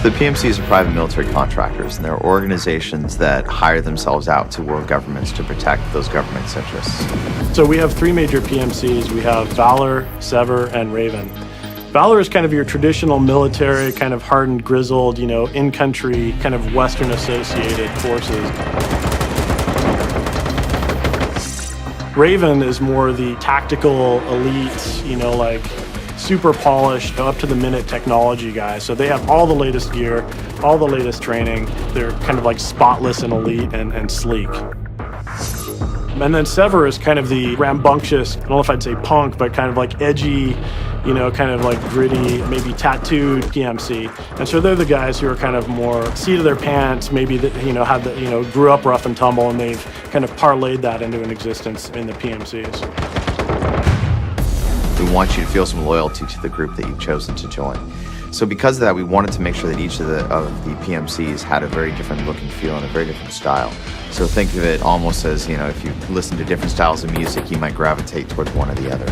The PMCs are private military contractors, and they're organizations that hire themselves out to world governments to protect those governments' interests. So we have three major PMCs. We have Valor, Sever, and Raven. Valor is kind of your traditional military, kind of hardened, grizzled, in-country, kind of Western-associated forces. Raven is more the tactical elite, like super polished, up to the minute technology guys. So they have all the latest gear, all the latest training. They're kind of like spotless and elite and sleek. And then Sever is kind of the rambunctious, I don't know if I'd say punk, but kind of like edgy, kind of like gritty, maybe tattooed PMC. And so they're the guys who are kind of more seat of their pants, maybe grew up rough and tumble, and they've kind of parlayed that into an existence in the PMCs. We want you to feel some loyalty to the group that you've chosen to join. So because of that, we wanted to make sure that each of the PMCs had a very different look and feel and a very different style. So think of it almost as, if you listen to different styles of music, you might gravitate towards one or the other.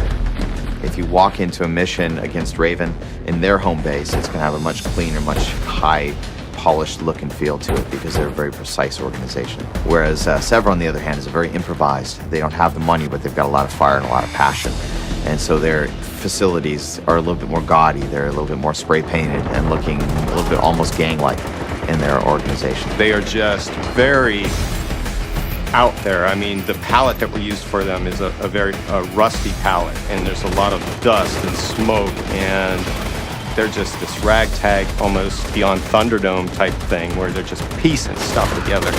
If you walk into a mission against Raven in their home base, it's going to have a much cleaner, much high polished look and feel to it because they're a very precise organization. Whereas Sever, on the other hand, is very improvised. They don't have the money, but they've got a lot of fire and a lot of passion. And so their facilities are a little bit more gaudy. They're a little bit more spray painted and looking a little bit almost gang-like in their organization. They are just very out there. I mean, the palette that we used for them is a very rusty palette, and there's a lot of dust and smoke, and they're just this ragtag, almost beyond Thunderdome type thing, where they're just piecing stuff together.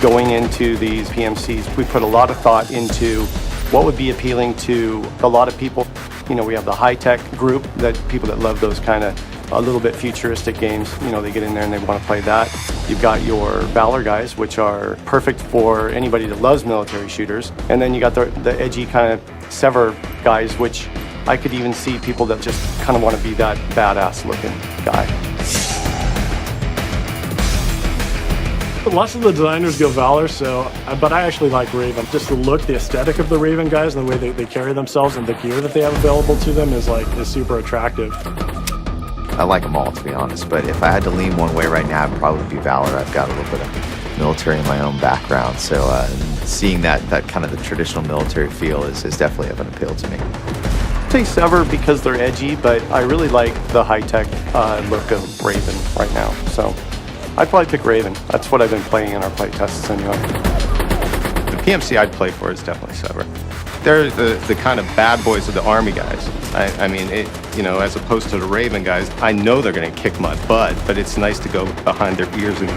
Going into these PMCs, we put a lot of thought into what would be appealing to a lot of people. We have the high-tech group, people that love those kind of a little bit futuristic games. They get in there and they want to play that. You've got your Valor guys, which are perfect for anybody that loves military shooters. And then you got the edgy kind of Sever guys, which I could even see people that just kind of want to be that badass looking guy. Lots of the designers go Valor, but I actually like Raven. Just the look, the aesthetic of the Raven guys, and the way they carry themselves and the gear that they have available to them is super attractive. I like them all, to be honest, but if I had to lean one way right now, it'd probably be Valor. I've got a little bit of military in my own background, so seeing that kind of the traditional military feel is definitely of an appeal to me. I'd say Sever because they're edgy, but I really like the high-tech look of Raven right now, so I'd probably pick Raven. That's what I've been playing in our play tests anyway. The PMC I'd play for is definitely Sever. They're the kind of bad boys of the Army guys. I mean, as opposed to the Raven guys, I know they're going to kick my butt, but it's nice to go behind their ears and